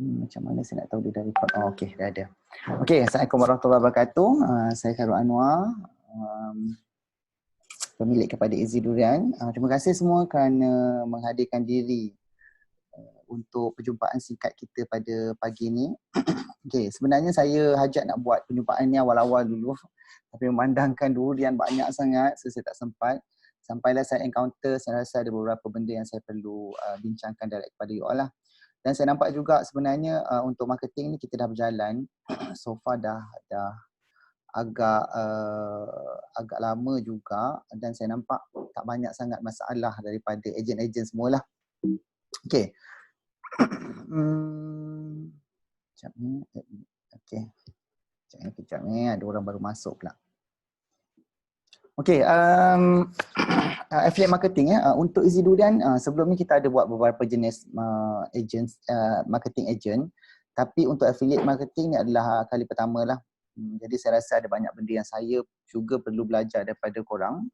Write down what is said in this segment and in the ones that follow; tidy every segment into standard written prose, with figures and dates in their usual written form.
Macam mana saya nak tahu dia dah record? Oh, okey, dah ada. Okey, Assalamualaikum warahmatullahi wabarakatuh. Saya Khairul Anwar, pemilik kepada Easy Durian. Terima kasih semua kerana menghadirkan diri untuk perjumpaan singkat kita pada pagi ini. Okey, sebenarnya saya hajat nak buat perjumpaan ni awal-awal dulu. Tapi memandangkan durian banyak sangat, so saya tak sempat. Sampailah saya encounter, saya rasa ada beberapa benda yang saya perlu bincangkan direct kepada you all lah. Dan saya nampak juga sebenarnya untuk marketing ni kita dah berjalan so far dah agak lama juga, dan saya nampak tak banyak sangat masalah daripada ejen-ejen semualah. Okey. Sekejap ni. Okey. Sekejap ni ada orang baru masuk pula. Okey, affiliate marketing untuk Easy Durian, sebelum ni kita ada buat beberapa jenis marketing agent, tapi untuk affiliate marketing ni adalah kali pertama lah. Jadi saya rasa ada banyak benda yang saya juga perlu belajar daripada korang,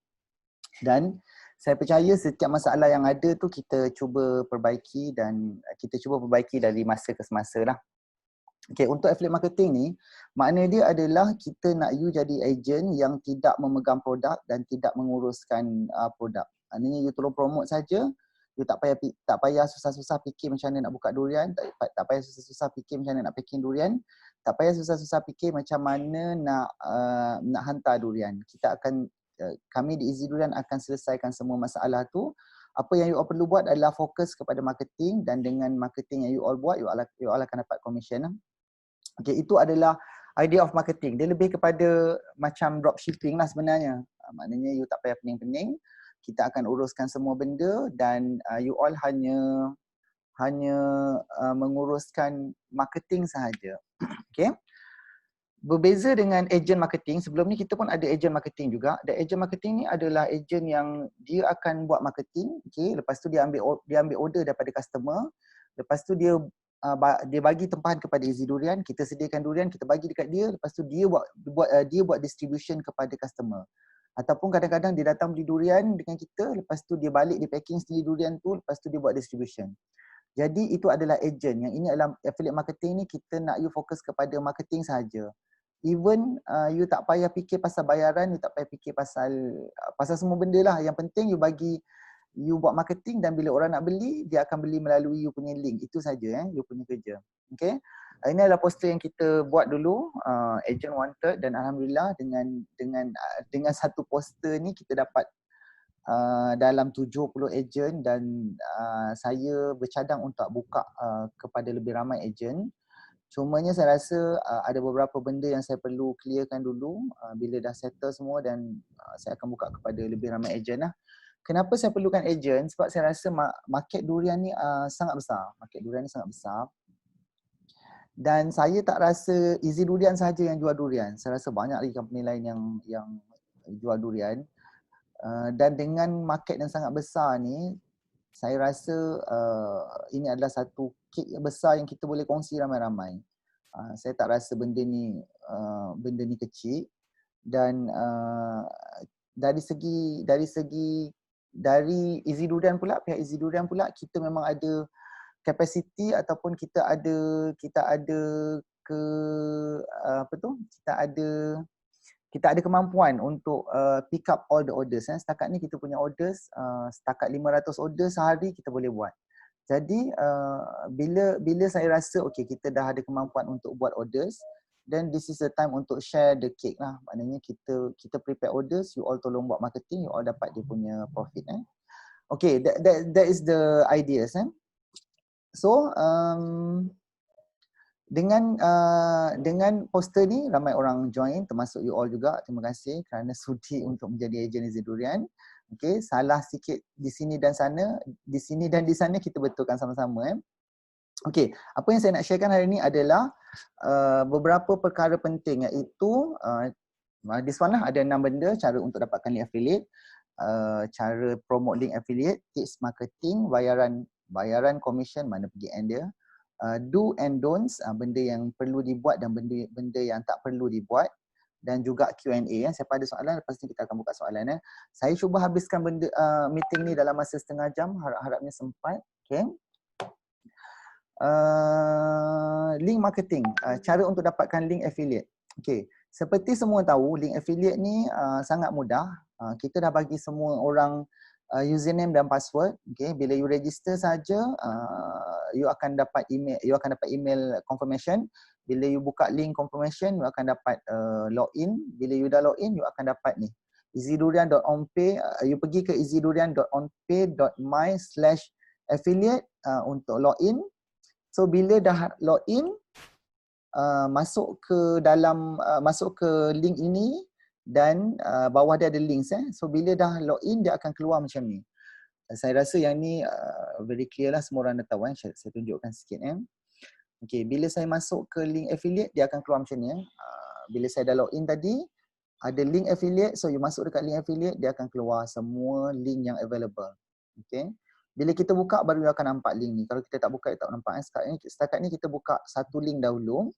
dan saya percaya setiap masalah yang ada tu kita cuba perbaiki, dan kita cuba perbaiki dari masa ke semasa lah. Okay, untuk affiliate marketing ni, makna dia adalah kita nak you jadi agent yang tidak memegang produk dan tidak menguruskan produk. Maknanya you tolong promote saja, you tak payah susah-susah fikir macam mana nak buka durian, tak payah susah-susah fikir macam mana nak packing durian, tak payah susah-susah fikir macam mana nak hantar durian. Kami di Easy Durian akan selesaikan semua masalah tu. Apa yang you all perlu buat adalah fokus kepada marketing, dan dengan marketing yang you all buat, you all akan dapat commission lah. Okay, itu adalah idea of marketing. Dia lebih kepada macam dropshipping lah sebenarnya. Maknanya you tak payah pening-pening. Kita akan uruskan semua benda, dan you all hanya menguruskan marketing sahaja. Okay. Berbeza dengan agent marketing, sebelum ni kita pun ada agent marketing juga. Dan agent marketing ni adalah agent yang dia akan buat marketing, okay. Lepas tu dia ambil order daripada customer. Lepas tu dia bagi tempahan kepada Easy Durian, kita sediakan durian, kita bagi dekat dia, lepas tu dia buat distribution kepada customer. Ataupun kadang-kadang dia datang beli durian dengan kita, lepas tu dia balik, dia packing sendiri durian tu, lepas tu dia buat distribution. Jadi itu adalah agent. Yang ini adalah affiliate marketing ni, kita nak you fokus kepada marketing sahaja. Even you tak payah fikir pasal bayaran, you tak payah fikir pasal semua benda lah. Yang penting you buat marketing, dan bila orang nak beli, dia akan beli melalui you punya link. Itu saja you punya kerja. Okay. Ini adalah poster yang kita buat dulu, agent wanted, dan alhamdulillah dengan satu poster ni kita dapat dalam 70 agent, dan saya bercadang untuk buka kepada lebih ramai agent. Cumanya saya rasa ada beberapa benda yang saya perlu clearkan dulu. Bila dah settle semua, dan saya akan buka kepada lebih ramai agent lah. Kenapa saya perlukan agent? Sebab saya rasa market durian ni sangat besar. Market durian ni sangat besar. Dan saya tak rasa Easy Durian sahaja yang jual durian. Saya rasa banyak lagi company lain yang jual durian. Dan dengan market yang sangat besar ni, saya rasa ini adalah satu cake yang besar yang kita boleh kongsi ramai-ramai. Saya tak rasa benda ni kecil. Dan dari Easy Durian pula, pihak Easy Durian pula, kita memang ada capacity, ataupun kita ada kemampuan untuk pick up all the orders. Setakat ni kita punya orders, setakat 500 orders sehari kita boleh buat. Jadi bila saya rasa okay, kita dah ada kemampuan untuk buat orders, then this is the time untuk share the cake lah. Maknanya kita prepare orders, you all tolong buat marketing, you all dapat dia punya profit. Okay, that is the ideas. So dengan poster ni ramai orang join, termasuk you all juga. Terima kasih kerana sudi untuk menjadi ejen Easy Durian. Okay, salah sikit di sini dan sana, di sini dan di sana kita betulkan sama-sama. Okay, apa yang saya nak sharekan hari ini adalah beberapa perkara penting, iaitu this one lah, ada 6 benda cara untuk dapatkan link affiliate, cara promote link affiliate, tips marketing, bayaran commission, mana pergi end dia, do and don'ts, benda yang perlu dibuat dan benda yang tak perlu dibuat, dan juga Q&A ya. Siapa ada soalan lepas ni kita akan buka soalan ya. Saya cuba habiskan meeting ni dalam masa setengah jam, harap-harapnya sempat. Okey. Link marketing, cara untuk dapatkan link affiliate. Okey, seperti semua tahu, link affiliate ni sangat mudah. Kita dah bagi semua orang username dan password. Okey, bila you register saja, you akan dapat email confirmation. Bila you buka link confirmation, you akan dapat login. Bila you dah login, you akan dapat ni easydurian.onpay. You pergi ke easydurian.onpay.my/affiliate untuk login. So bila dah login, masuk ke link ini dan bawah dia ada links So bila dah login dia akan keluar macam ni. Saya rasa yang ni very clear lah, semua orang dah tahu saya tunjukkan sikit Okey, bila saya masuk ke link affiliate dia akan keluar macam ni Bila saya dah login tadi ada link affiliate, so you masuk dekat link affiliate dia akan keluar semua link yang available. Okey. Bila kita buka baru you akan nampak link ni. Kalau kita tak buka, tak nampak. Setakat ni kita buka satu link dahulu,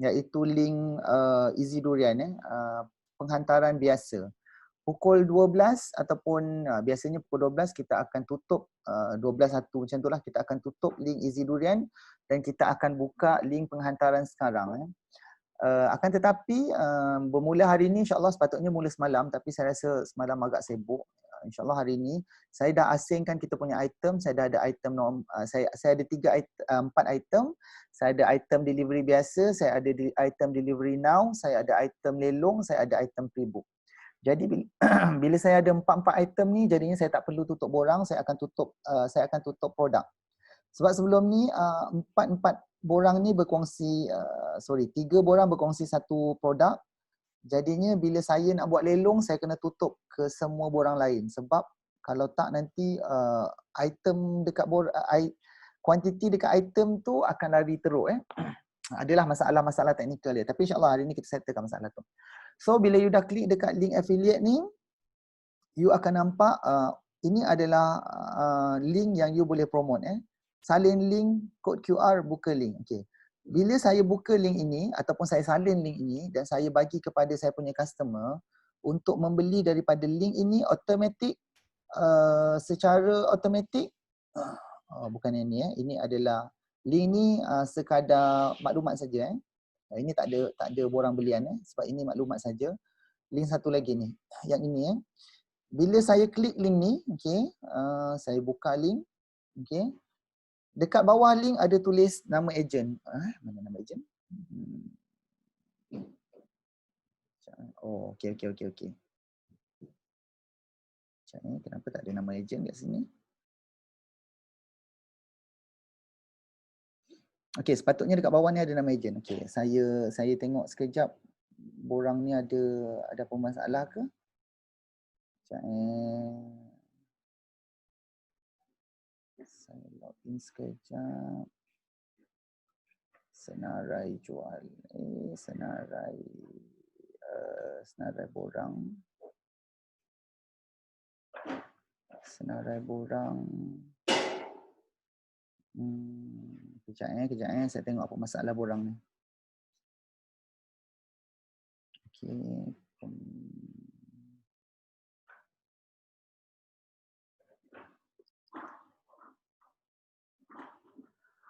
iaitu link Easy Durian penghantaran biasa. Pukul 12 ataupun biasanya pukul 12 kita akan tutup 12.1 macam itulah, kita akan tutup link Easy Durian dan kita akan buka link penghantaran sekarang Akan tetapi bermula hari ini insya-Allah, sepatutnya mula semalam tapi saya rasa semalam agak sibuk. InsyaAllah hari ini saya dah asingkan kita punya item. Saya dah ada item saya ada 4 item. Saya ada item delivery biasa, saya ada item delivery now, saya ada item lelong, saya ada item pre-book. Jadi bila saya ada 4 item ni, jadinya saya tak perlu tutup borang, saya akan tutup produk. Sebab sebelum ni 4 borang ni berkongsi 3 borang berkongsi satu produk. Jadinya bila saya nak buat lelong, saya kena tutup ke semua borang lain. Sebab kalau tak nanti item dekat kuantiti dekat item tu akan lari teruk Adalah masalah-masalah teknikal dia. Tapi insya-Allah hari ni kita settlekan masalah tu. So bila you dah klik dekat link affiliate ni, you akan nampak ini adalah link yang you boleh promote Salin link, kod QR, buka link. Okey. Bila saya buka link ini ataupun saya salin link ini dan saya bagi kepada saya punya customer untuk membeli daripada link ini, automatik secara automatik bukan yang ni ini adalah link ni sekadar maklumat saja Ini tak ada borang belian sebab ini maklumat saja. Link satu lagi ni, yang ini Bila saya klik link ni, okey, saya buka link, okey. Dekat bawah link ada tulis nama ejen. Mana nama ejen? Oh, okey. Kenapa tak ada nama ejen kat sini? Okey, sepatutnya dekat bawah ni ada nama ejen. Okey, saya tengok sekejap borang ni ada apa masalah ke? Saya login sekejap. Senarai jual. Senarai borang. Senarai borang. Kejap saya tengok apa masalah borang ni. Okey.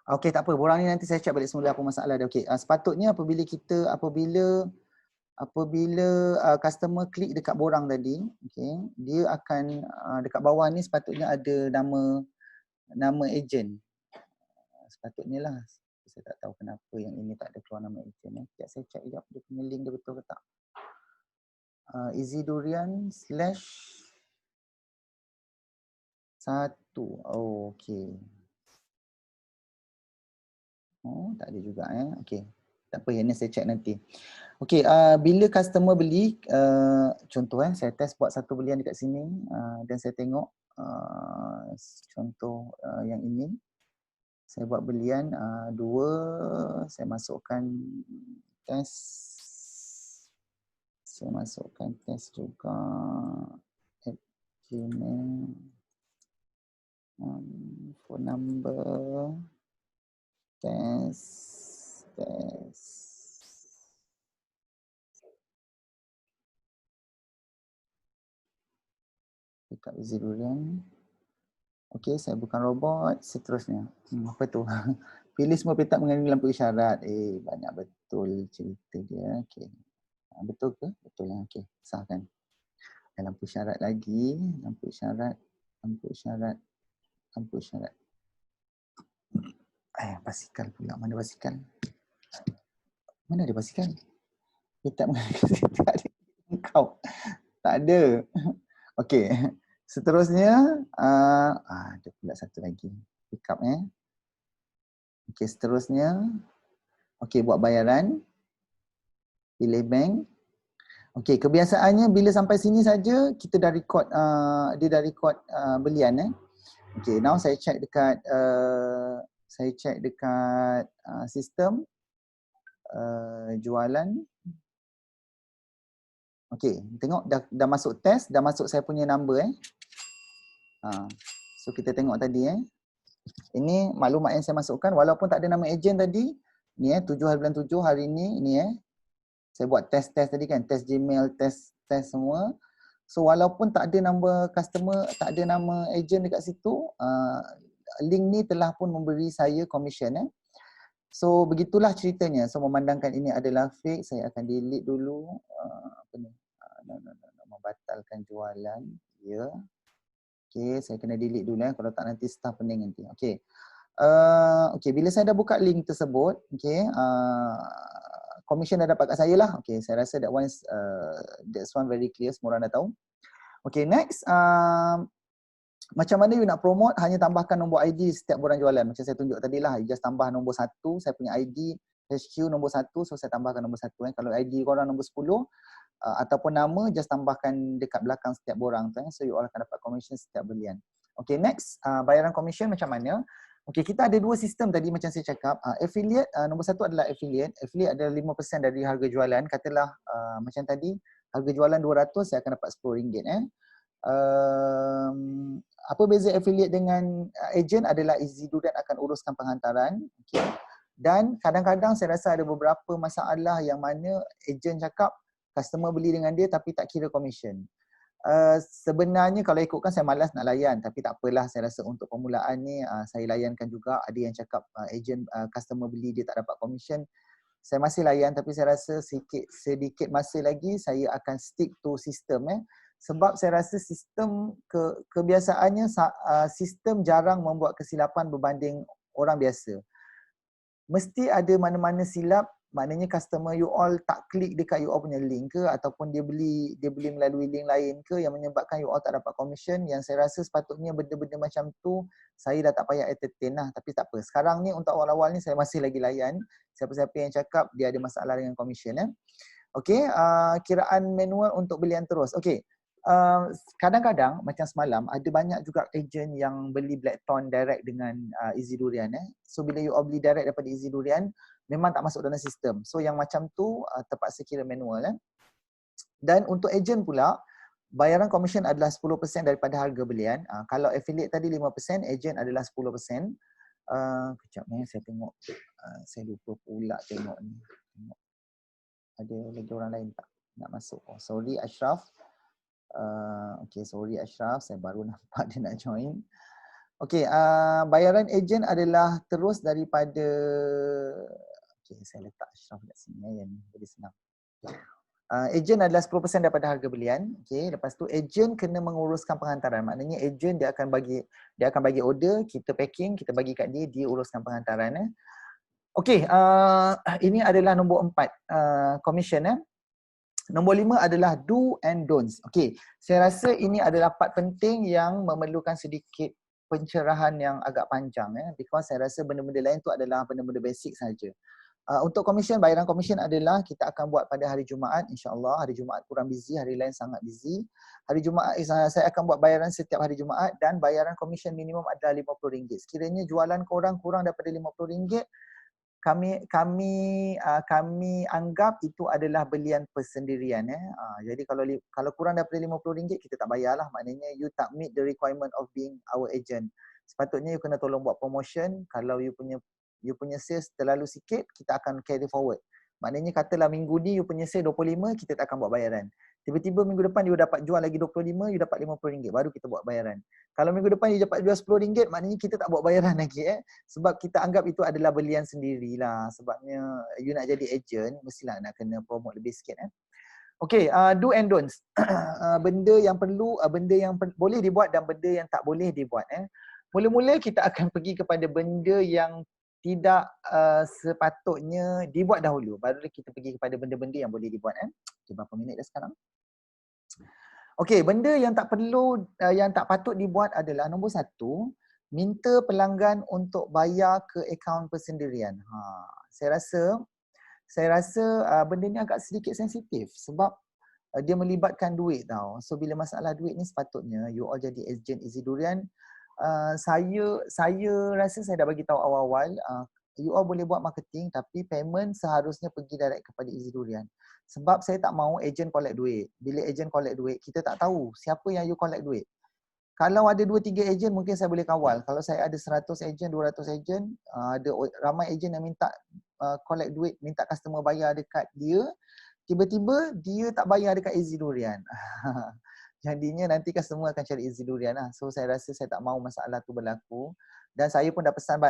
Okey, tak apa. Borang ni nanti saya check balik semula apa masalah dia. Okey. Sepatutnya apabila customer klik dekat borang tadi, okey, dia akan dekat bawah ni sepatutnya ada nama ejen. Sepatutnya lah. Saya tak tahu kenapa yang ini tak ada keluar nama ejen. Sekejap saya check sekejap dia punya link dia betul ke tak. easydurian/1. Oh, okey. Oh, tak ada juga Okey. Tak apa, yang ni saya check nanti. Okey, bila customer beli, contoh saya test buat satu belian dekat sini dan saya tengok contoh yang ini. Saya buat belian 2, saya masukkan test. Saya masukkan test juga. Gmail. Phone number. Test. cakap Easy Durian. Okey, saya bukan robot. Seterusnya. Apa tu? Pilih semua petak mengandungi lampu isyarat. Banyak betul cerita dia. Okey. Betul ke? Betul lah. Okey, sahkan. Lampu isyarat lagi. Lampu isyarat. Lampu isyarat. Lampu isyarat. Basikal pula. Mana basikal? Mana ada basikal? Petak mengandungi tak ada. Kau. Tak ada. Okey. Seterusnya, ada pula satu lagi. Pick up Okey, seterusnya. Okey, buat bayaran. Pilih bank. Okey, kebiasaannya bila sampai sini saja kita dah record, dia dah record belian Okey, now saya check dekat sistem jualan. Okey, tengok dah masuk test, dah masuk saya punya number So kita tengok tadi Ini maklumat yang saya masukkan walaupun tak ada nama ejen tadi. Ni 7 bulan 7 hari ni saya buat test tadi kan, test Gmail, test semua. So walaupun tak ada nama customer, tak ada nama ejen dekat situ, link ni telah pun memberi saya commission So begitulah ceritanya. So memandangkan ini adalah fake, saya akan delete dulu membatalkan jualan. Ya. Okey, saya kena delete dulu kalau tak nanti staff pening nanti. Okey. Okey, bila saya dah buka link tersebut, okey, commission dah dapat kat saya lah. Okey, saya rasa that's one very clear, semua orang dah tahu. Okey, next macam mana you nak promote, hanya tambahkan nombor ID setiap borang jualan. Macam saya tunjuk tadi lah, just tambah nombor 1, saya punya ID HQ nombor 1, so saya tambahkan nombor 1. Kalau ID korang nombor 10 ataupun nama, just tambahkan dekat belakang setiap borang tu so you all akan dapat commission setiap belian. Okay, next, bayaran commission macam mana? Okay, kita ada dua sistem tadi macam saya cakap. Affiliate, nombor 1 adalah affiliate. Affiliate adalah 5% dari harga jualan. Katalah macam tadi, harga jualan 200, saya akan dapat RM10. Apa beza affiliate dengan agent adalah Easy Durian akan uruskan penghantaran. Okay. Dan kadang-kadang saya rasa ada beberapa masalah yang mana agent cakap customer beli dengan dia tapi tak kira commission. Sebenarnya kalau ikutkan saya malas nak layan, tapi tak apalah, saya rasa untuk permulaan ni saya layankan juga. Ada yang cakap agent customer beli dia tak dapat commission. Saya masih layan, tapi saya rasa sedikit masa lagi saya akan stick to sistem sebab saya rasa sistem kebiasaannya sistem jarang membuat kesilapan berbanding orang biasa. Mesti ada mana-mana silap, maknanya customer you all tak klik dekat you all punya link ke ataupun dia beli melalui link lain ke yang menyebabkan you all tak dapat commission. Yang saya rasa sepatutnya benda-benda macam tu saya dah tak payah entertain lah, tapi tak apa. Sekarang ni untuk awal-awal ni saya masih lagi layan siapa-siapa yang cakap dia ada masalah dengan commission Okey, kiraan manual untuk belian terus. Okey. Kadang-kadang macam semalam ada banyak juga ejen yang beli Blackthorn direct dengan Easy Durian So bila you all beli direct daripada Easy Durian memang tak masuk dalam sistem. So yang macam tu terpaksa kira manual Dan untuk ejen pula bayaran komisen adalah 10% daripada harga belian. Kalau affiliate tadi 5%, ejen adalah 10%. Kejap saya tengok. Saya lupa pula tengok ni. Ada lagi orang lain tak nak masuk? Oh, sorry Ashraf. Okay, sorry Ashraf, saya baru nampak dia nak join. Okay, bayaran ejen adalah terus daripada, okay, saya letak Ashraf kat sini yang lebih senang. Ejen adalah 10% daripada harga belian. Okay, lepas tu ejen kena menguruskan penghantaran. Maknanya ejen dia akan bagi order, kita packing, kita bagi kat dia uruskan penghantaran. Okay, ini adalah nombor 4, commission Nombor 5 adalah do and don'ts. Okey, saya rasa ini adalah part penting yang memerlukan sedikit pencerahan yang agak panjang because saya rasa benda-benda lain tu adalah benda-benda basic saja. Untuk komisen, bayaran komisen adalah kita akan buat pada hari Jumaat, insya-Allah. Hari Jumaat kurang busy, hari lain sangat busy. Hari Jumaat saya akan buat bayaran setiap hari Jumaat dan bayaran komisen minimum adalah RM50. Sekiranya jualan korang kurang daripada RM50, kami anggap itu adalah belian persendirian jadi kalau kurang daripada RM50 kita tak bayarlah, maknanya you tak meet the requirement of being our agent. Sepatutnya you kena tolong buat promotion. Kalau you punya sales terlalu sikit, kita akan carry forward. Maknanya katalah minggu ni you punya sales 25, kita tak akan buat bayaran. Tiba-tiba minggu depan you dapat jual lagi 25, you dapat RM50, baru kita buat bayaran. Kalau minggu depan you dapat jual RM10, maknanya kita tak buat bayaran lagi sebab kita anggap itu adalah belian sendirilah. Sebabnya you nak jadi agent, mestilah nak kena promote lebih sikit Okay, do and don'ts. Benda yang perlu, benda yang boleh dibuat dan benda yang tak boleh dibuat. Mula-mula kita akan pergi kepada benda yang tidak sepatutnya dibuat dahulu. Baru kita pergi kepada benda-benda yang boleh dibuat. Okay, berapa minit dah sekarang? Okay, benda yang tak perlu, yang tak patut dibuat adalah nombor 1, minta pelanggan untuk bayar ke akaun persendirian. Saya rasa benda ni agak sedikit sensitif sebab dia melibatkan duit tau. So bila masalah duit ni sepatutnya you all jadi agent Easy Durian. Saya rasa saya dah bagi tahu awal-awal, you all boleh buat marketing tapi payment seharusnya pergi direct kepada Easy Durian. Sebab saya tak mahu agent collect duit. Bila agent collect duit, kita tak tahu siapa yang you collect duit. Kalau ada 2-3 agent mungkin saya boleh kawal. Kalau saya ada 100 agent, 200 agent, ada ramai agent yang minta collect duit, minta customer bayar dekat dia, tiba-tiba dia tak bayar dekat Easy Durian. Jadinya nanti customer akan cari Easy Durian lah. So saya rasa saya tak mahu masalah tu berlaku. Dan saya pun dah pesan,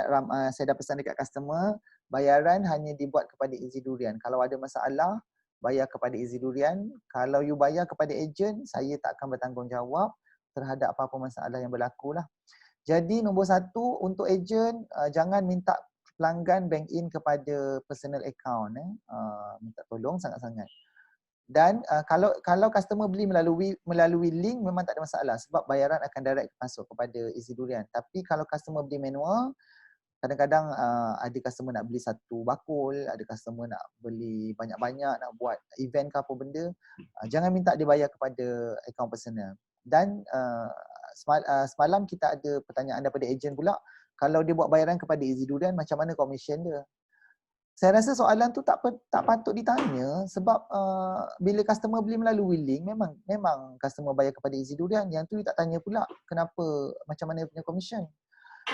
saya dah pesan dekat customer, bayaran hanya dibuat kepada Easy Durian. Kalau ada masalah, bayar kepada Easy Durian. Kalau you bayar kepada agent, saya tak akan bertanggungjawab terhadap apa-apa masalah yang berlaku lah. Jadi nombor 1 untuk agent, jangan minta pelanggan bank in kepada personal account. Minta tolong sangat-sangat. Dan kalau customer beli melalui link memang tak ada masalah sebab bayaran akan direct masuk kepada Easy Durian. Tapi kalau customer beli manual, kadang-kadang ada customer nak beli 1 bakul, ada customer nak beli banyak-banyak, nak buat event ke apa benda, jangan minta dia bayar kepada akaun personal. Dan semalam kita ada pertanyaan daripada ejen pula, kalau dia buat bayaran kepada Easy Durian, macam mana komisen dia? Saya rasa soalan tu tak patut ditanya sebab bila customer beli melalui link, memang customer bayar kepada Easy Durian. Yang tu you tak tanya pula kenapa, macam mana punya komisen.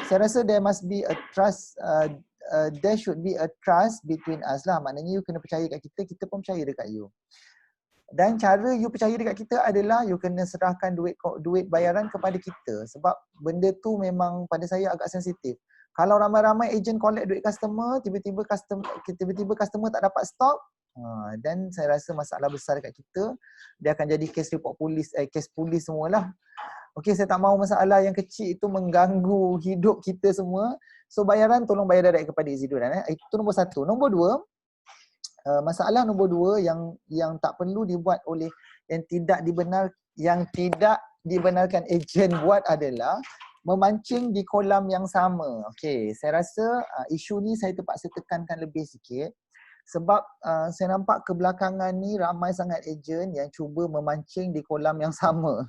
Saya rasa there must be a trust, there should be a trust between us lah. Maknanya you kena percaya kat kita, kita pun percaya dekat you. Dan cara you percaya dekat kita adalah you kena serahkan duit bayaran kepada kita. Sebab benda tu memang pada saya agak sensitif. Kalau ramai-ramai agent collect duit customer, tiba-tiba customer tak dapat stok, dan saya rasa masalah besar dekat kita. Dia akan jadi kes report polis, kes polis semualah. Okey, saya tak mahu masalah yang kecil itu mengganggu hidup kita semua. So bayaran tolong bayar direct kepada Easy Durian. Itu nombor 1. Nombor 2, masalah nombor 2 yang tak perlu dibuat oleh yang tidak dibenarkan ejen buat adalah memancing di kolam yang sama. Okey, saya rasa isu ni saya terpaksa tekankan lebih sikit sebab saya nampak kebelakangan ni ramai sangat ejen yang cuba memancing di kolam yang sama.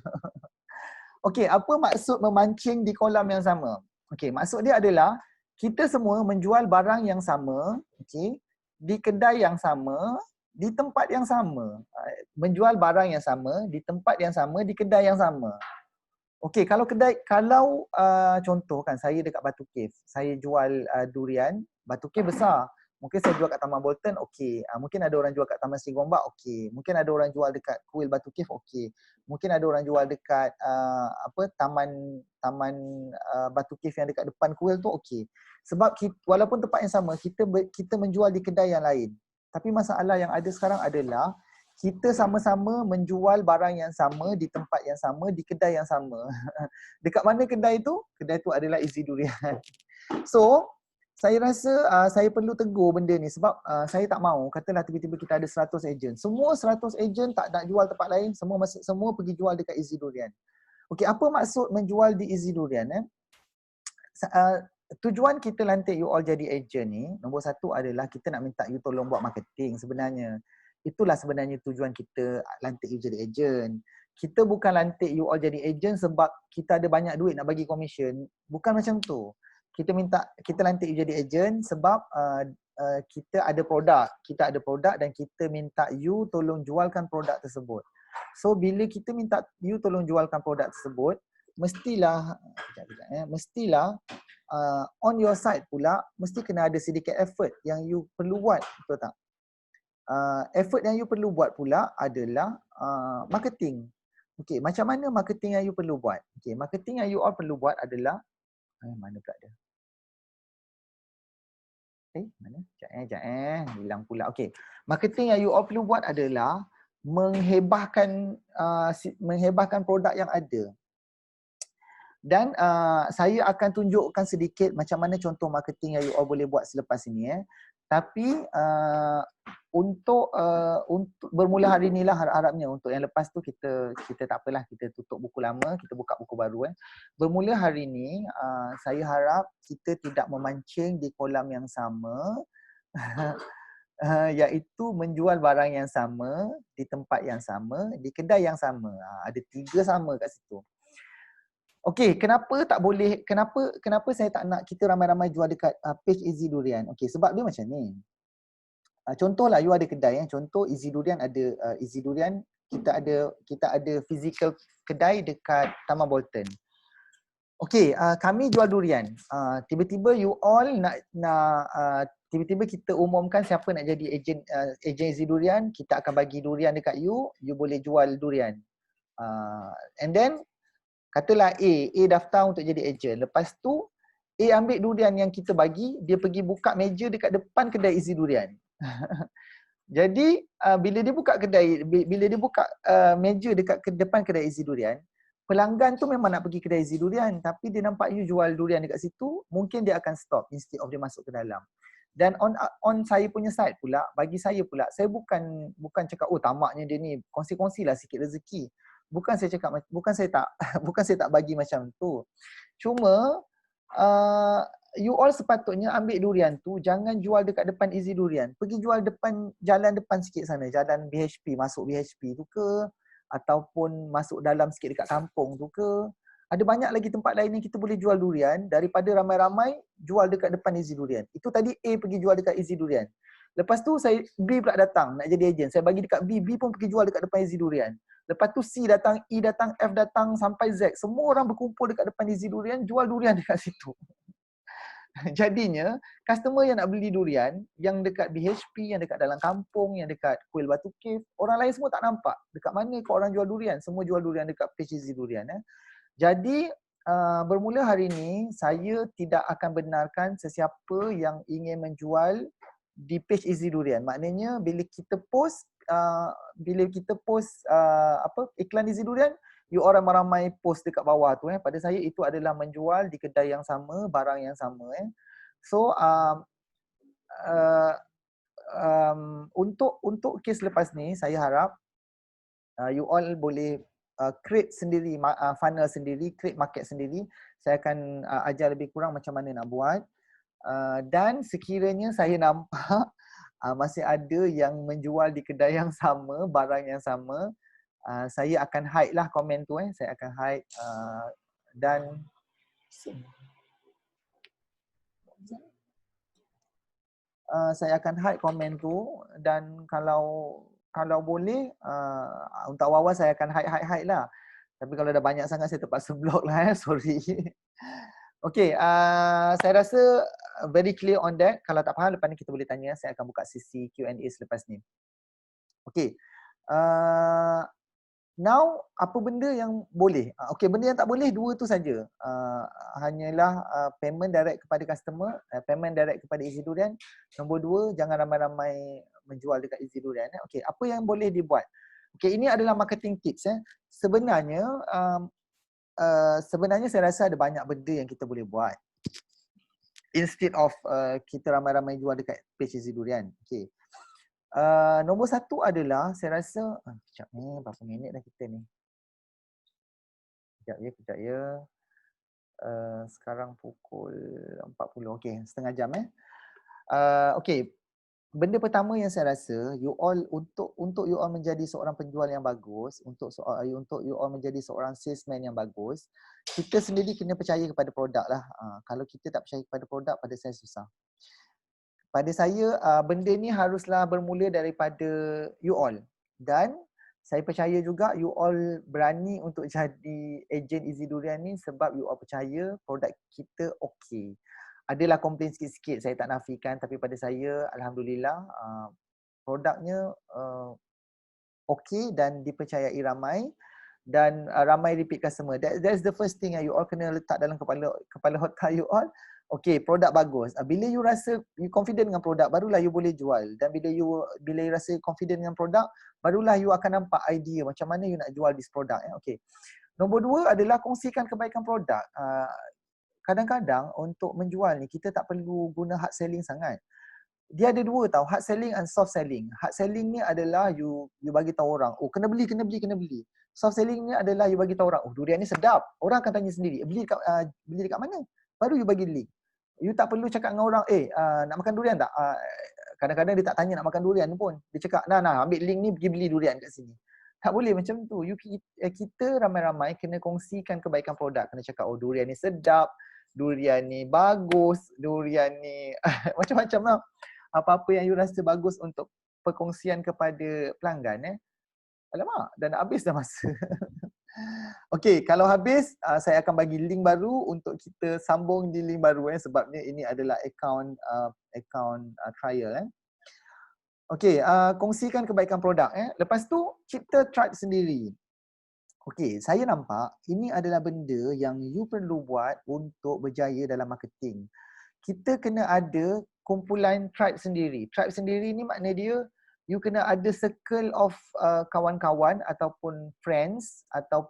Okey, apa maksud memancing di kolam yang sama? Okey, maksud dia adalah kita semua menjual barang yang sama, okey, di kedai yang sama, di tempat yang sama. Menjual barang yang sama, di tempat yang sama, di kedai yang sama. Okey, kalau contoh kan saya dekat Batu Cave, saya jual durian, Batu Cave besar. Mungkin saya jual kat Taman Bolton, okey. Mungkin ada orang jual kat Taman Seri Gombak, okey. Mungkin ada orang jual dekat Kuil Batu Cave, okey. Mungkin ada orang jual dekat Taman Batu Cave yang dekat depan kuil tu, okey. Sebab walaupun tempat yang sama, kita menjual di kedai yang lain. Tapi masalah yang ada sekarang adalah kita sama-sama menjual barang yang sama di tempat yang sama, di kedai yang sama. Dekat mana kedai tu? Kedai tu adalah Easy Durian. So, saya rasa saya perlu tegur benda ni sebab saya tak mahu, katalah tiba-tiba kita ada 100 ejen. Semua 100 ejen tak nak jual tempat lain, semua pergi jual dekat Easy Durian. Okey, apa maksud menjual di Easy Durian? Tujuan kita lantik you all jadi ejen ni, nombor 1 adalah kita nak minta you tolong buat marketing sebenarnya. Itulah sebenarnya tujuan kita lantik you jadi ejen. Kita bukan lantik you all jadi ejen sebab kita ada banyak duit nak bagi komisen. Bukan macam tu. Kita lantik you jadi ejen sebab kita ada produk dan kita minta you tolong jualkan produk tersebut. So bila kita minta you tolong jualkan produk tersebut, mestilah on your side pula mesti kena ada sedikit effort yang you perlu buat, betul tak? effort yang you perlu buat pula adalah marketing. Okey, macam mana marketing yang you perlu buat? Okey, marketing yang you all perlu buat adalah mana pula dia? Mana? Sekejap hilang pula. Okey. Marketing yang you all perlu buat adalah menghebahkan produk yang ada. Dan saya akan tunjukkan sedikit macam mana contoh marketing yang you all boleh buat selepas ini. Tapi untuk bermula hari inilah harap-harapnya, untuk yang lepas tu kita tak apalah, kita tutup buku lama, kita buka buku baru. Bermula hari ini saya harap kita tidak memancing di kolam yang sama. Iaitu menjual barang yang sama di tempat yang sama, di kedai yang sama. Ada 3 sama kat situ. Okey, kenapa tak boleh, kenapa saya tak nak kita ramai-ramai jual dekat page Easy Durian? Okey, sebab dia macam ni. Contohlah you ada kedai, contoh Easy Durian ada Easy Durian, kita ada physical kedai dekat Taman Bolton. Okey, kami jual durian. Tiba-tiba you all tiba-tiba kita umumkan siapa nak jadi ejen Easy Durian, kita akan bagi durian dekat you boleh jual durian. And then katalah A daftar untuk jadi ejen. Lepas tu A ambil durian yang kita bagi, dia pergi buka meja dekat depan kedai Easy Durian. Jadi bila dia buka meja dekat depan kedai Easy Durian, pelanggan tu memang nak pergi kedai Easy Durian, tapi dia nampak you jual durian dekat situ, mungkin dia akan stop instead of dia masuk ke dalam. Dan on saya punya side pula, bagi saya pula, saya bukan cakap tamaknya dia ni, kongsi-kongsilah sikit rezeki. Bukan saya tak bagi macam tu. Cuma you all sepatutnya ambil durian tu, jangan jual dekat depan Easy Durian. Pergi jual jalan depan sikit sana, jalan BHP, masuk BHP tu ke, ataupun masuk dalam sikit dekat kampung tu ke. Ada banyak lagi tempat lain yang kita boleh jual durian daripada ramai-ramai jual dekat depan Easy Durian. Itu tadi A pergi jual dekat Easy Durian. Lepas tu B pula datang nak jadi ejen. Saya bagi dekat B pun pergi jual dekat depan Easy Durian. Lepas tu C datang, E datang, F datang sampai Z. Semua orang berkumpul dekat depan Easy Durian, jual durian dekat situ. Jadinya, customer yang nak beli durian, yang dekat BHP, yang dekat dalam kampung, yang dekat Kuil Batu Cave, orang lain semua tak nampak. Dekat mana kau orang jual durian? Semua jual durian dekat page Easy Durian. Jadi, bermula hari ini, saya tidak akan benarkan sesiapa yang ingin menjual di page Easy Durian. Maknanya, bila kita post iklan Easy Durian, you orang ramai post dekat bawah tu. Pada saya itu adalah menjual di kedai yang sama, barang yang sama. So untuk kes lepas ni, saya harap you all boleh create sendiri funnel sendiri, create market sendiri. Saya akan ajar lebih kurang macam mana nak buat. Dan sekiranya saya nampak masih ada yang menjual di kedai yang sama, barang yang sama, saya akan hide lah komen tu. Saya akan hide dan saya akan hide komen tu. Dan kalau boleh untuk awal-awal saya akan hide lah. Tapi kalau dah banyak sangat saya terpaksa block lah. Sorry. Okay, saya rasa very clear on that. Kalau tak faham, lepas ni kita boleh tanya. Saya akan buka sesi Q&A selepas ni. Okay. Now, apa benda yang boleh? Okay, benda yang tak boleh, 2 tu saja. Hanyalah payment direct kepada customer, payment direct kepada Easy Durian. Nombor 2, jangan ramai-ramai menjual dekat Easy Durian. Okay, apa yang boleh dibuat? Okay, ini adalah marketing tips. Sebenarnya saya rasa ada banyak benda yang kita boleh buat instead of kita ramai-ramai jual dekat page Easy Durian. Okay. Nombor 1 adalah saya rasa sekejap ni, berapa minit dah kita ni? Kejap ya. Sekarang pukul 40. Okey, setengah jam okey. Benda pertama yang saya rasa you all untuk you all menjadi seorang penjual yang bagus, untuk you all menjadi seorang salesman yang bagus, kita sendiri kena percaya kepada produk lah. Kalau kita tak percaya kepada produk, pada saya susah. Pada saya benda ni haruslah bermula daripada you all. Dan saya percaya juga you all berani untuk jadi ejen Easy Durian ni sebab you all percaya produk kita okey. Adalah komplain sikit-sikit, saya tak nafikan, tapi pada saya alhamdulillah produknya okey dan dipercayai ramai dan ramai repeat customer. That's the first thing yang you all kena letak dalam kepala otak you all. Okay, produk bagus. Bila you rasa you confident dengan produk, barulah you boleh jual. Dan bila you rasa confident dengan produk, barulah you akan nampak idea macam mana you nak jual this product. Okay. Nombor 2 adalah kongsikan kebaikan produk. Kadang-kadang untuk menjual ni kita tak perlu guna hard selling sangat. Dia ada dua tau, hard selling and soft selling. Hard selling ni adalah you bagi tahu orang, oh kena beli. Soft selling ni adalah you bagi tahu orang, oh durian ni sedap. Orang akan tanya sendiri, beli dekat mana? Baru you bagi link. You tak perlu cakap dengan orang, nak makan durian tak? Kadang-kadang dia tak tanya nak makan durian pun. Dia cakap, nah ambil link ni pergi beli durian kat sini. Tak boleh macam tu. Kita ramai-ramai kena kongsikan kebaikan produk. Kena cakap, oh durian ni sedap, durian ni bagus, durian ni macam-macam lah. Apa-apa yang you rasa bagus untuk perkongsian kepada pelanggan. Alamak, dah nak habis dah masa. Okey, kalau habis saya akan bagi link baru untuk kita sambung di link baru sebabnya ini adalah account trial. Okey, kongsikan kebaikan produk. Lepas tu cipta tribe sendiri. Okey, saya nampak ini adalah benda yang you perlu buat untuk berjaya dalam marketing. Kita kena ada kumpulan tribe sendiri. Tribe sendiri ni makna dia you kena ada circle of kawan-kawan ataupun friends atau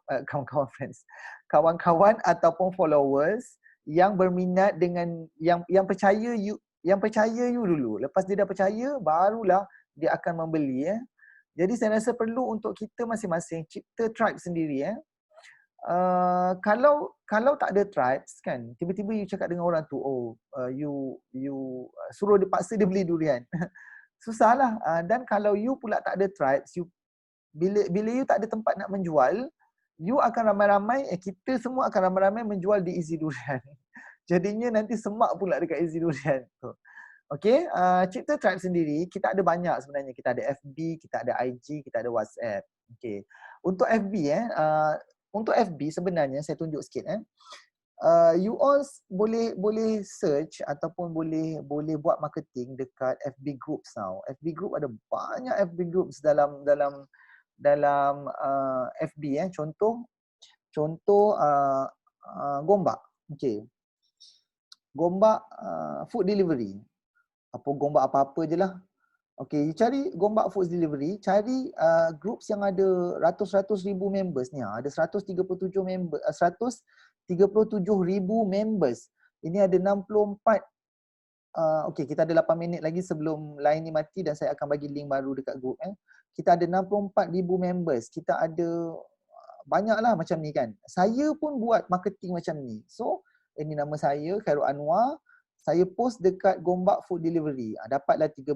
kawan-kawan ataupun followers yang berminat dengan yang percaya you dulu. Lepas dia dah percaya, barulah dia akan membeli. Jadi saya rasa perlu untuk kita masing-masing cipta tribe sendiri. Kalau tak ada tribes kan, tiba-tiba you cakap dengan orang tu, you suruh dia, paksa dia beli durian. Susahlah. Dan kalau you pula tak ada tribes, bila you tak ada tempat nak menjual, you akan ramai-ramai, kita semua akan ramai-ramai menjual di Easy Durian. Jadinya nanti semak pula dekat Easy Durian tu. Okay, cipta tribe sendiri, kita ada banyak sebenarnya. Kita ada FB, kita ada IG, kita ada WhatsApp. Okay. Untuk FB, untuk FB sebenarnya saya tunjuk sikit. You all boleh search ataupun boleh buat marketing dekat FB groups now. FB group ada banyak FB groups dalam FB. Contoh Gombak. Okay. Gombak food delivery. Gombak apa-apa je lah. Okay, you cari Gombak Food Delivery, cari groups yang ada ratus-ratus ribu members ni. Ada 137 ribu members. Ini ada 64. Okay, kita ada 8 minit lagi sebelum line ni mati dan saya akan bagi link baru dekat group. Kita ada 64 ribu members. Kita ada banyaklah macam ni kan. Saya pun buat marketing macam ni. So, ini nama saya, Khairul Anwar. Saya post dekat Gombak Food Delivery. Dapatlah 13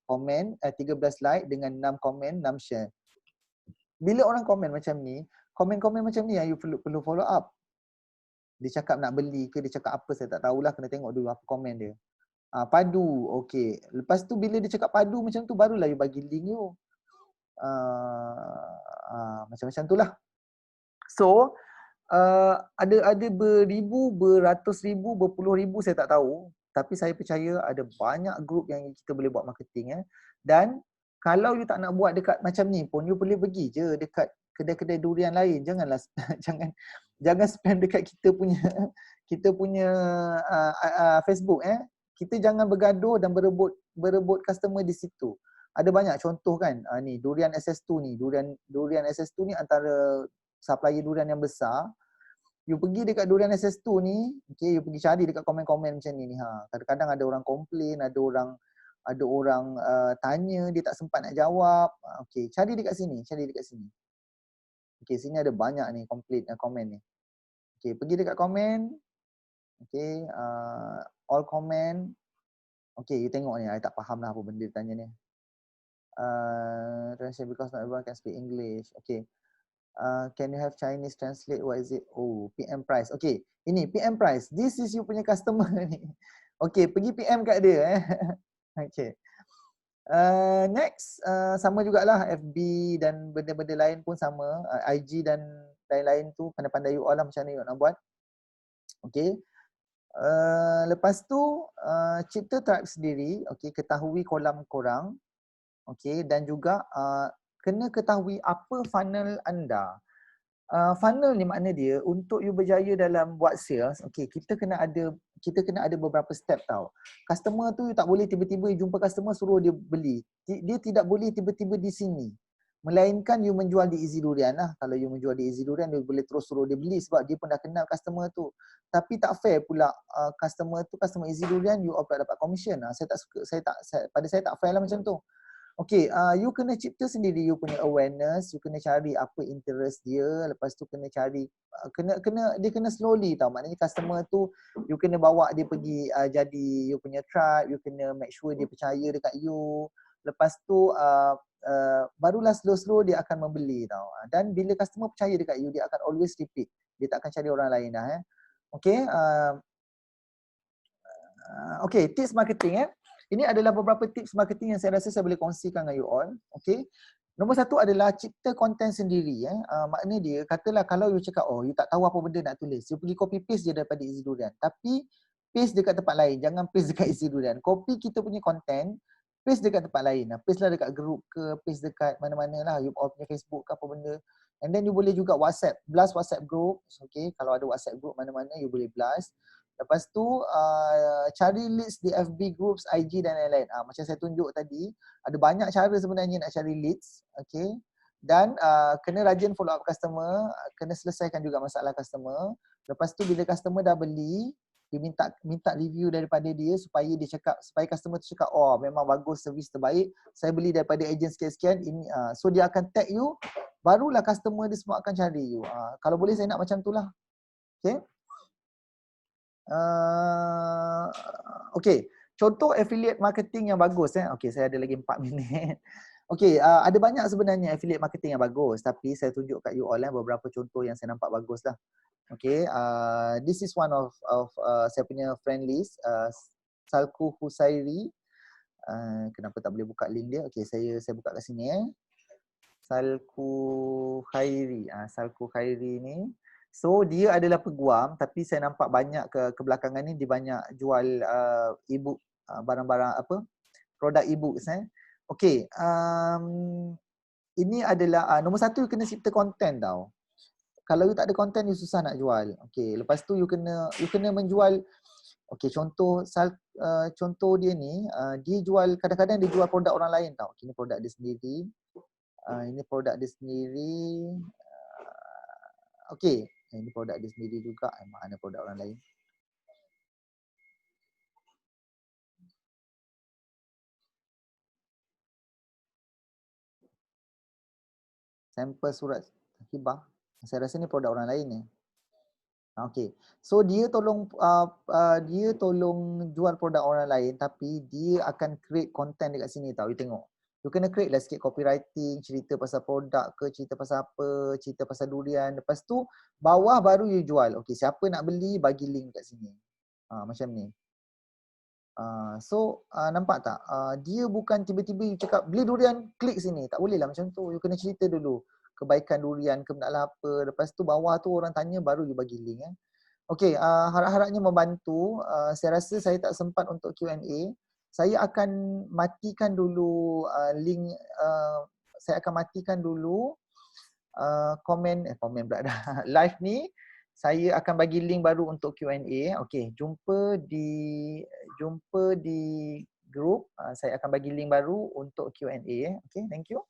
komen, 13 like dengan 6 komen, 6 share. Bila orang komen macam ni, komen-komen macam ni yang you perlu follow up. Dia cakap nak beli ke, dia cakap apa, saya tak tahulah, kena tengok dulu apa komen dia. Padu, okey. Lepas tu bila dia cakap padu macam tu, barulah you bagi link you. Macam-macam tu lah. So, ada beribu, beratus ribu, berpuluh ribu saya tak tahu, tapi saya percaya ada banyak grup yang kita boleh buat marketing. Dan kalau you tak nak buat dekat macam ni pun, you boleh pergi je dekat kedai-kedai durian lain. Janganlah jangan spam dekat kita punya Facebook. Kita jangan bergaduh dan berebut customer di situ. Ada banyak contoh kan, ni Durian SS2 ni, Durian SS2 ni antara supplier durian yang besar. You pergi dekat Durian SS2 ni, okay, you pergi cari dekat komen-komen macam ni. Kadang-kadang ada orang komplain, ada orang tanya, dia tak sempat nak jawab. Okay, cari dekat sini. Okay, sini ada banyak ni komen ni. Okay, pergi dekat komen. Okay, all comment. Okay, you tengok ni, I tak faham lah apa benda dia tanya ni. Translate because not everyone can speak English. Okay. Can you have Chinese translate? What is it? Oh, PM price. Okay, ini PM price. This is you punya customer ni. Okay, pergi PM kat dia. Okay. Next, sama jugalah FB dan benda-benda lain pun sama. IG dan lain-lain tu, pandai-pandai you all lah macam mana you nak buat. Okay. Lepas tu, cipta tribe sendiri. Okay, ketahui kolam korang. Okay, dan juga kena ketahui apa funnel anda. Funnel ni makna dia untuk you berjaya dalam buat sales, okay, kita kena ada beberapa step tau. Customer tu you tak boleh tiba-tiba you jumpa customer suruh dia beli. Dia tidak boleh tiba-tiba di sini. Melainkan you menjual di Easy Durian lah. Kalau you menjual di Easy Durian, you boleh terus suruh dia beli sebab dia pun dah kenal customer tu. Tapi tak fair pula customer Easy Durian, you pula dapat commission. Saya tak suka, pada saya tak fair lah macam tu. Okay, you kena cipta sendiri you punya awareness, you kena cari apa interest dia, lepas tu kena cari, dia kena slowly tau. Maknanya customer tu, you kena bawa dia pergi jadi you punya tribe, you kena make sure dia percaya dekat you. Lepas tu, barulah slow-slow dia akan membeli tau. Dan bila customer percaya dekat you, dia akan always repeat. Dia tak akan cari orang lain dah. Okay, okay, tips marketing Ini adalah beberapa tips marketing yang saya rasa saya boleh kongsikan dengan you all. Okay. Nombor satu adalah cipta konten sendiri. Makna dia, katalah kalau you cakap, you tak tahu apa benda nak tulis. You pergi copy paste je daripada Easy Durian. Tapi paste dekat tempat lain. Jangan paste dekat Easy Durian. Copy kita punya konten, paste dekat tempat lain. Paste lah dekat group ke, paste dekat mana-mana lah. You punya Facebook ke apa benda. And then you boleh juga WhatsApp. Blast WhatsApp group. Okay. Kalau ada WhatsApp group mana-mana, you boleh blast. Lepas tu cari leads di FB groups, IG dan lain-lain. Macam saya tunjuk tadi, ada banyak cara sebenarnya nak cari leads, okay. Dan kena rajin follow up customer, kena selesaikan juga masalah customer. Lepas tu bila customer dah beli, dia minta review daripada dia supaya customer tu cakap, oh memang bagus, servis terbaik, saya beli daripada ejen sekian-sekian ini. So dia akan tag you, barulah customer dia semua akan cari you. Kalau boleh saya nak macam tu lah. Okay. Okay, contoh affiliate marketing yang bagus. Okay, saya ada lagi 4 minit. Okay, ada banyak sebenarnya affiliate marketing yang bagus, tapi saya tunjuk kat you all beberapa contoh yang saya nampak bagus lah. Okay, this is one of saya punya friend list, Salku Husairi. Kenapa tak boleh buka link dia? Okay, saya buka kat sini. Salku Khairi. Salku Khairi ni. So dia adalah peguam, tapi saya nampak banyak kebelakangan ni dia banyak jual e-book, barang-barang apa, produk e-book. Okay, ini adalah nombor satu, you kena cipta konten tau. Kalau you tak ada konten, you susah nak jual. Okay, lepas tu you kena menjual. Okay, contoh dia ni, dia jual, kadang-kadang dia jual produk orang lain tau. Okay, ini produk dia sendiri. Ini produk dia sendiri. Okay, ini produk dia sendiri juga. Mana produk orang lain? Sampel surat hibah. Saya rasa ni produk orang lain ni. Okay, so dia tolong jual produk orang lain, tapi dia akan create content dekat sini tau. You tengok. You kena create lah sikit copywriting, cerita pasal produk ke, cerita pasal apa, cerita pasal durian. Lepas tu, bawah baru you jual. Okay, siapa nak beli, bagi link kat sini. Macam ni. So, nampak tak? Dia bukan tiba-tiba you cakap, beli durian, klik sini. Tak boleh lah macam tu. You kena cerita dulu. Kebaikan durian ke benda apa. Lepas tu bawah tu orang tanya, baru you bagi link. Okay, harap-harapnya membantu. Saya rasa saya tak sempat untuk Q&A. Saya akan matikan dulu link, saya akan matikan dulu komen pula dah live ni. Saya akan bagi link baru untuk Q&A. Okay, jumpa di group. Saya akan bagi link baru untuk Q&A. Okay, thank you.